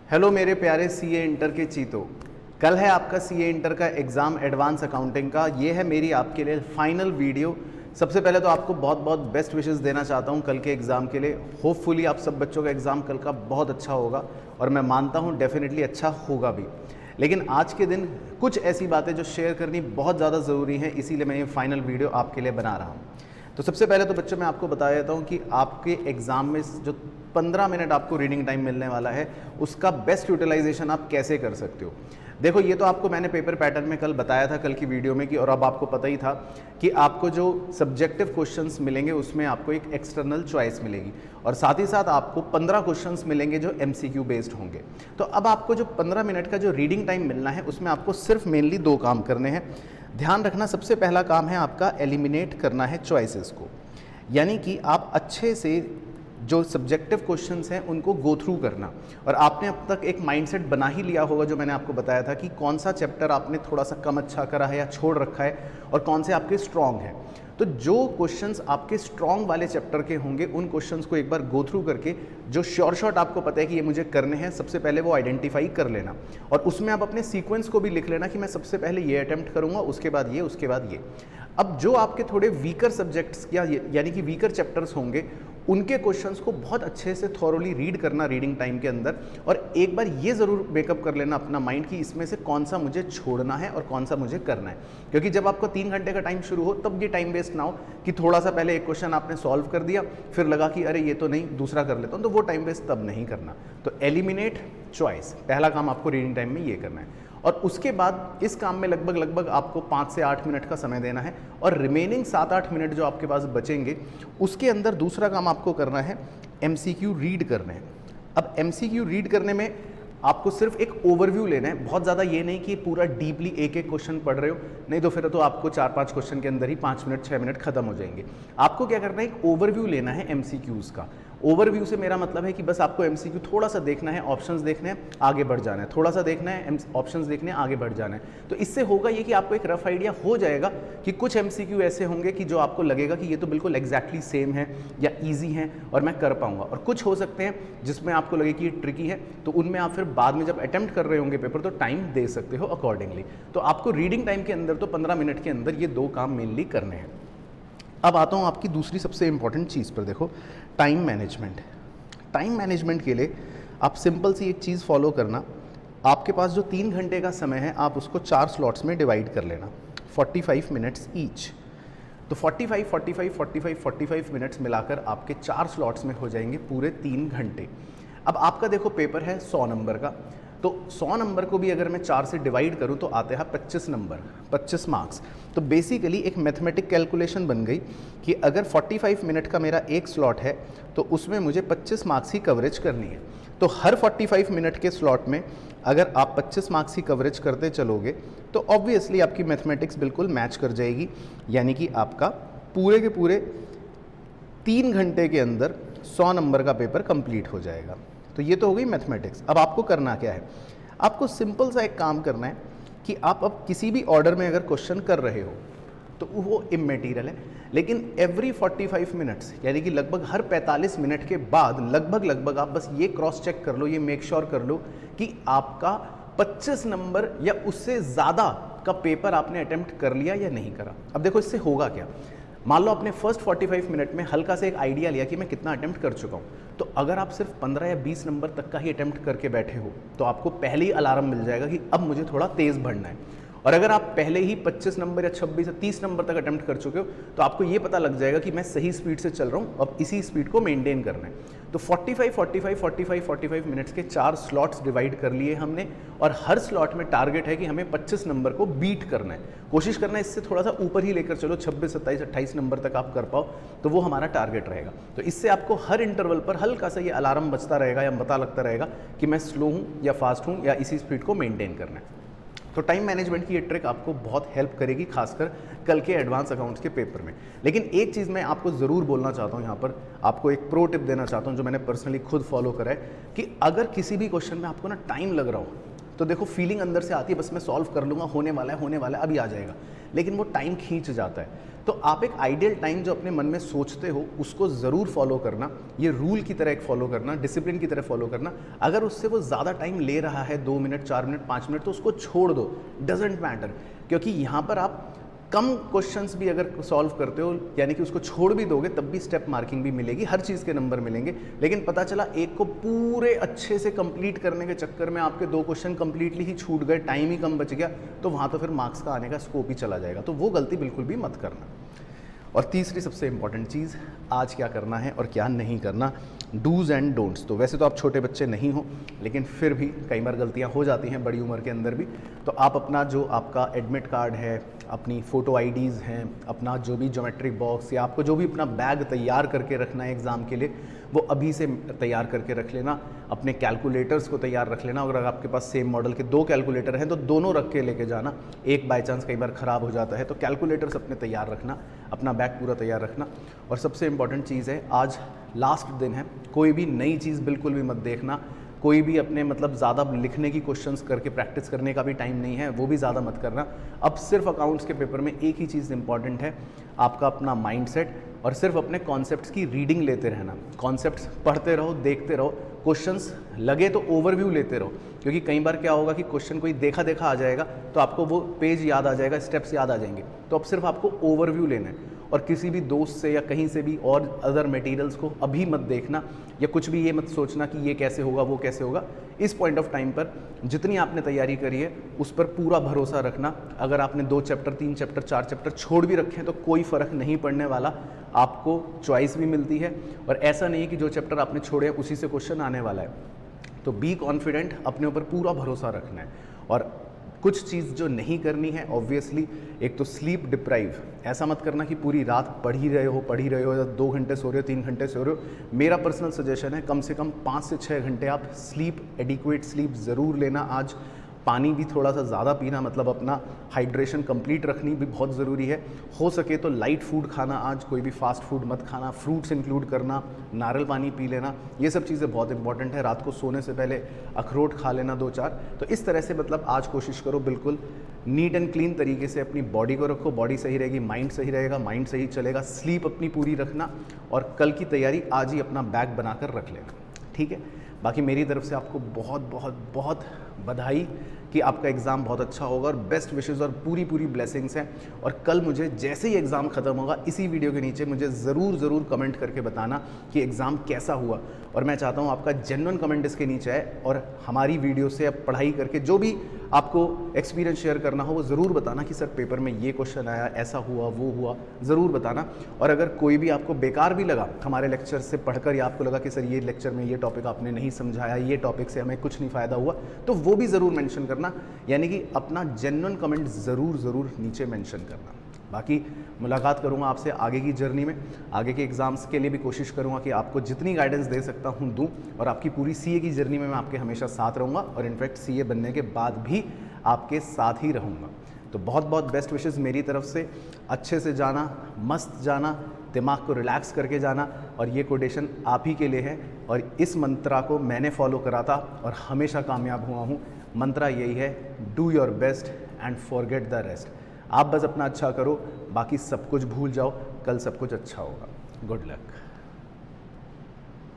Hello मेरे प्यारे CA inter के चीतो। कल है आपका सीए इंटर का एग्ज़ाम एडवांस अकाउंटिंग का। ये है मेरी आपके लिए फाइनल वीडियो। सबसे पहले तो आपको बहुत बहुत बेस्ट विशेस देना चाहता हूँ कल के एग्ज़ाम के लिए। होपफुली आप सब बच्चों का एग्ज़ाम कल का बहुत अच्छा होगा और मैं मानता हूँ डेफिनेटली अच्छा होगा भी। लेकिन आज के दिन कुछ ऐसी बातें जो शेयर करनी बहुत ज़्यादा ज़रूरी हैं, इसीलिए मैं ये फाइनल वीडियो आपके लिए बना रहा हूँ। तो सबसे पहले तो बच्चों मैं आपको बता देता हूँ कि आपके एग्ज़ाम में जो 15 मिनट आपको रीडिंग टाइम मिलने वाला है उसका बेस्ट यूटिलाइजेशन आप कैसे कर सकते हो। देखो, ये तो आपको मैंने पेपर पैटर्न में कल बताया था कल की वीडियो में कि, और अब आपको पता ही था कि आपको जो सब्जेक्टिव क्वेश्चंस मिलेंगे उसमें आपको एक एक्सटर्नल चॉइस मिलेगी और साथ ही साथ आपको 15 क्वेश्चंस मिलेंगे जो एमसीक्यू बेस्ड होंगे। तो अब आपको जो 15 मिनट का जो रीडिंग टाइम मिलना है उसमें आपको सिर्फ मेनली 2 काम करने हैं। ध्यान रखना, सबसे पहला काम है आपका एलिमिनेट करना है चॉइसेस को, यानी कि आप अच्छे से जो सब्जेक्टिव क्वेश्चंस हैं उनको गो थ्रू करना। और आपने अब तक एक माइंडसेट बना ही लिया होगा जो मैंने आपको बताया था कि कौन सा चैप्टर आपने थोड़ा सा कम अच्छा करा है या छोड़ रखा है और कौन से आपके स्ट्रॉन्ग हैं। तो जो क्वेश्चंस आपके स्ट्रॉन्ग वाले चैप्टर के होंगे उन क्वेश्चंस को एक बार गो थ्रू करके जो श्योर शॉट आपको पता है कि ये मुझे करने हैं, सबसे पहले वो आइडेंटिफाई कर लेना और उसमें आप अपने सीक्वेंस को भी लिख लेना कि मैं सबसे पहले ये अटेम्प्ट करूँगा, उसके बाद ये, उसके बाद ये। अब जो आपके थोड़े वीकर सब्जेक्ट्स यानी कि वीकर चैप्टर्स होंगे उनके क्वेश्चंस को बहुत अच्छे से थॉरोली रीड करना रीडिंग टाइम के अंदर, और एक बार ये ज़रूर मेकअप कर लेना अपना माइंड कि इसमें से कौन सा मुझे छोड़ना है और कौन सा मुझे करना है। क्योंकि जब आपका 3 घंटे का टाइम शुरू हो तब ये टाइम वेस्ट ना हो कि थोड़ा सा पहले एक क्वेश्चन आपने सॉल्व कर दिया फिर लगा कि अरे ये तो नहीं, दूसरा कर लेता हूँ, तो वो टाइम वेस्ट तब नहीं करना। तो एलिमिनेट चॉइस, पहला काम आपको रीडिंग टाइम में ये करना है। और उसके बाद इस काम में लगभग आपको 5 से 8 मिनट का समय देना है और रिमेनिंग 7-8 मिनट जो आपके पास बचेंगे उसके अंदर दूसरा काम आपको करना है एमसीक्यू रीड करने हैं। अब एमसीक्यू रीड करने में आपको सिर्फ एक ओवरव्यू लेना है, बहुत ज़्यादा ये नहीं कि पूरा डीपली एक एक क्वेश्चन पढ़ रहे हो, नहीं तो फिर तो आपको 4-5 क्वेश्चन के अंदर ही 5 मिनट 6 मिनट खत्म हो जाएंगे। आपको क्या करना है, एक ओवरव्यू लेना है एमसीक्यूज़ का। ओवरव्यू से मेरा मतलब है कि बस आपको एमसीक्यू थोड़ा सा देखना है, ऑप्शंस देखने हैं, आगे बढ़ जाना है, थोड़ा सा देखना है, ऑप्शंस देखने हैं, आगे बढ़ जाना है। तो इससे होगा ये कि आपको एक रफ आइडिया हो जाएगा कि कुछ एमसीक्यू ऐसे होंगे कि जो आपको लगेगा कि ये तो बिल्कुल एग्जैक्टली सेम है या ईजी है और मैं कर पाऊंगा, और कुछ हो सकते हैं जिसमें आपको लगे कि ये ट्रिकी है, तो उनमें आप फिर बाद में जब अटेम्प्ट कर रहे होंगे पेपर तो टाइम दे सकते हो अकॉर्डिंगली। तो आपको रीडिंग टाइम के अंदर तो 15 मिनट के अंदर ये 2 काम मेनली करने हैं। अब आता हूँ आपकी दूसरी सबसे इंपॉर्टेंट चीज़ पर। देखो, टाइम मैनेजमेंट। टाइम मैनेजमेंट के लिए आप सिंपल सी एक चीज़ फॉलो करना, आपके पास जो 3 घंटे का समय है आप उसको 4 स्लॉट्स में डिवाइड कर लेना, 45 मिनट्स ईच। तो 45 मिनट्स मिलाकर आपके 4 स्लॉट्स में हो जाएंगे पूरे 3 घंटे। अब आपका देखो पेपर है 100 नंबर का, तो 100 नंबर को भी अगर मैं 4 से डिवाइड करूं तो आते हैं 25 नंबर, 25 मार्क्स। तो बेसिकली एक मैथमेटिक कैलकुलेशन बन गई कि अगर 45 मिनट का मेरा एक स्लॉट है तो उसमें मुझे 25 मार्क्स ही कवरेज करनी है। तो हर 45 मिनट के स्लॉट में अगर आप 25 मार्क्स ही कवरेज करते चलोगे तो ऑब्वियसली आपकी मैथमेटिक्स बिल्कुल मैच कर जाएगी, यानी कि आपका पूरे के पूरे 3 घंटे के अंदर 100 नंबर का पेपर कंप्लीट हो जाएगा। तो ये तो हो गई मैथमेटिक्स। अब आपको करना क्या है, आपको सिंपल सा एक काम करना है कि आप अब किसी भी ऑर्डर में अगर क्वेश्चन कर रहे हो तो वो इमैटीरियल है, लेकिन एवरी 45 मिनट्स यानी कि लगभग हर 45 मिनट के बाद लगभग आप बस ये क्रॉस चेक कर लो, ये मेक श्योर कर लो कि आपका 25 नंबर या उससे ज़्यादा का पेपर आपने अटेम्प्ट कर लिया या नहीं करा। अब देखो इससे होगा क्या, मान लो आपने फर्स्ट 45 मिनट में हल्का से एक आइडिया लिया कि मैं कितना अटेम्प्ट कर चुका हूँ, तो अगर आप सिर्फ 15 या 20 नंबर तक का ही अटेम्प्ट करके बैठे हो तो आपको पहले ही अलार्म मिल जाएगा कि अब मुझे थोड़ा तेज़ बढ़ना है। और अगर आप पहले ही 25 नंबर या 26 या 30 नंबर तक अटेम्प्ट कर चुके हो तो आपको ये पता लग जाएगा कि मैं सही स्पीड से चल रहा हूँ, अब इसी स्पीड को मेंटेन करना है। तो 45 मिनट्स के 4 स्लॉट्स डिवाइड कर लिए हमने, और हर स्लॉट में टारगेट है कि हमें 25 नंबर को बीट करना है, कोशिश करना है इससे थोड़ा सा ऊपर ही लेकर चलो, 26, 27, 28 नंबर तक आप कर पाओ, तो वो हमारा टारगेट रहेगा। तो इससे आपको हर इंटरवल पर हल्का सा ये अलार्म बजता रहेगा या पता लगता रहेगा कि मैं स्लो हूँ या फास्ट हूँ या इसी स्पीड को मेंटेन करना है। तो टाइम मैनेजमेंट की ये ट्रिक आपको बहुत हेल्प करेगी, खासकर कल के एडवांस अकाउंट्स के पेपर में। लेकिन एक चीज़ मैं आपको ज़रूर बोलना चाहता हूँ, यहाँ पर आपको एक प्रो टिप देना चाहता हूँ जो मैंने पर्सनली खुद फॉलो करा है, कि अगर किसी भी क्वेश्चन में आपको ना टाइम लग रहा हो तो देखो फीलिंग अंदर से आती है बस मैं सॉल्व कर लूँगा, होने वाला है, अभी आ जाएगा, लेकिन वो टाइम खींच जाता है। तो आप एक आइडियल टाइम जो अपने मन में सोचते हो उसको ज़रूर फॉलो करना, ये रूल की तरह एक फॉलो करना, डिसिप्लिन की तरह फॉलो करना। अगर उससे वो ज़्यादा टाइम ले रहा है 2 मिनट 4 मिनट 5 मिनट तो उसको छोड़ दो, डजेंट मैटर। क्योंकि यहाँ पर आप कम क्वेश्चंस भी अगर सॉल्व करते हो, यानी कि उसको छोड़ भी दोगे तब भी स्टेप मार्किंग भी मिलेगी, हर चीज़ के नंबर मिलेंगे। लेकिन पता चला एक को पूरे अच्छे से कंप्लीट करने के चक्कर में आपके 2 क्वेश्चन कंप्लीटली ही छूट गए, टाइम ही कम बच गया, तो वहाँ तो फिर मार्क्स का आने का स्कोप ही चला जाएगा। तो वो गलती बिल्कुल भी मत करना। और तीसरी सबसे इंपॉर्टेंट चीज़, आज क्या करना है और क्या नहीं करना, डूज़ एंड डोंट्स। तो वैसे तो आप छोटे बच्चे नहीं हो, लेकिन फिर भी कई बार गलतियां हो जाती हैं बड़ी उम्र के अंदर भी। तो आप अपना जो आपका एडमिट कार्ड है, अपनी फ़ोटो आईडीज़ हैं, अपना जो भी ज्योमेट्री बॉक्स या आपको जो भी अपना बैग तैयार करके रखना है एग्ज़ाम के लिए, वो अभी से तैयार करके रख लेना। अपने कैलकुलेटर्स को तैयार रख लेना। अगर आपके पास सेम मॉडल के 2 कैलकुलेटर हैं तो दोनों रख के लेके जाना। एक बाय चांस कई बार ख़राब हो जाता है तो कैलकुलेटर्स अपने तैयार रखना, अपना बैग पूरा तैयार रखना। और सबसे इम्पॉर्टेंट चीज़ है, आज लास्ट दिन है, कोई भी नई चीज़ बिल्कुल भी मत देखना। कोई भी अपने मतलब ज़्यादा लिखने की क्वेश्चंस करके प्रैक्टिस करने का भी टाइम नहीं है, वो भी ज़्यादा मत करना। अब सिर्फ अकाउंट्स के पेपर में एक ही चीज़ इंपॉर्टेंट है, आपका अपना माइंडसेट और सिर्फ अपने कॉन्सेप्ट्स की रीडिंग लेते रहना। कॉन्सेप्ट्स पढ़ते रहो, देखते रहो, क्वेश्चंस लगे तो ओवरव्यू लेते रहो। क्योंकि कई बार क्या होगा कि क्वेश्चन कोई देखा देखा आ जाएगा तो आपको वो पेज याद आ जाएगा, स्टेप्स याद आ जाएंगे। तो अब सिर्फ आपको ओवरव्यू लेना है और किसी भी दोस्त से या कहीं से भी और अदर मटेरियल्स को अभी मत देखना या कुछ भी ये मत सोचना कि ये कैसे होगा वो कैसे होगा। इस पॉइंट ऑफ टाइम पर जितनी आपने तैयारी करी है उस पर पूरा भरोसा रखना। अगर आपने 2 चैप्टर 3 चैप्टर 4 चैप्टर छोड़ भी रखे हैं तो कोई फ़र्क नहीं पड़ने वाला, आपको चॉइस भी मिलती है। और ऐसा नहीं है कि जो चैप्टर आपने छोड़े उसी से क्वेश्चन आने वाला है। तो बी कॉन्फिडेंट, अपने ऊपर पूरा भरोसा रखना है। और कुछ चीज़ जो नहीं करनी है ऑब्वियसली, एक तो स्लीप डिप्राइव, ऐसा मत करना कि पूरी रात पढ़ ही रहे हो या 2 घंटे सो रहे हो 3 घंटे सो रहे हो। मेरा पर्सनल सजेशन है कम से कम 5 से 6 घंटे आप स्लीप, एडिक्वेट स्लीप ज़रूर लेना। आज पानी भी थोड़ा सा ज़्यादा पीना, मतलब अपना हाइड्रेशन कंप्लीट रखनी भी बहुत ज़रूरी है। हो सके तो लाइट फूड खाना, आज कोई भी फास्ट फूड मत खाना, फ्रूट्स इंक्लूड करना, नारियल पानी पी लेना, ये सब चीज़ें बहुत इंपॉर्टेंट है। रात को सोने से पहले अखरोट खा लेना 2-4। तो इस तरह से मतलब आज कोशिश करो बिल्कुल नीट एंड क्लीन तरीके से अपनी बॉडी को रखो। बॉडी सही रहेगी, माइंड सही रहेगा, माइंड सही चलेगा। स्लीप अपनी पूरी रखना और कल की तैयारी आज ही अपना बैग बनाकर रख लेना, ठीक है। बाकी मेरी तरफ से आपको बहुत बहुत बहुत बधाई कि आपका एग्ज़ाम बहुत अच्छा होगा और बेस्ट विशेज़ और पूरी पूरी ब्लेसिंग्स हैं। और कल मुझे जैसे ही एग्ज़ाम ख़त्म होगा इसी वीडियो के नीचे मुझे ज़रूर कमेंट करके बताना कि एग्ज़ाम कैसा हुआ। और मैं चाहता हूँ आपका जेन्युइन कमेंट इसके नीचे है और हमारी वीडियो से अब पढ़ाई करके जो भी आपको एक्सपीरियंस शेयर करना हो वो ज़रूर बताना कि सर पेपर में ये क्वेश्चन आया, ऐसा हुआ, वो हुआ, ज़रूर बताना। और अगर कोई भी आपको बेकार भी लगा हमारे लेक्चर से पढ़कर या आपको लगा कि सर ये लेक्चर में ये टॉपिक आपने नहीं समझाया, ये टॉपिक से हमें कुछ नहीं फ़ायदा हुआ, तो वो भी ज़रूर मेंशन करना। यानी कि अपना जेन्युइन कमेंट ज़रूर नीचे मेंशन करना। बाकी मुलाकात करूंगा आपसे आगे की जर्नी में, आगे के एग्ज़ाम्स के लिए भी कोशिश करूंगा कि आपको जितनी गाइडेंस दे सकता हूं दूं। और आपकी पूरी सीए की जर्नी में मैं आपके हमेशा साथ रहूंगा और इनफैक्ट सीए बनने के बाद भी आपके साथ ही रहूंगा। तो बहुत बहुत बेस्ट विशेज़ मेरी तरफ से। अच्छे से जाना, मस्त जाना, दिमाग को रिलैक्स करके जाना। और ये कोटेशन आप ही के लिए है और इस मंत्रा को मैंने फॉलो करा था और हमेशा कामयाब हुआ हूँ। मंत्रा यही है, do your best and forget the rest. आप बस अपना अच्छा करो, बाकी सब कुछ भूल जाओ, कल सब कुछ अच्छा होगा। Good luck.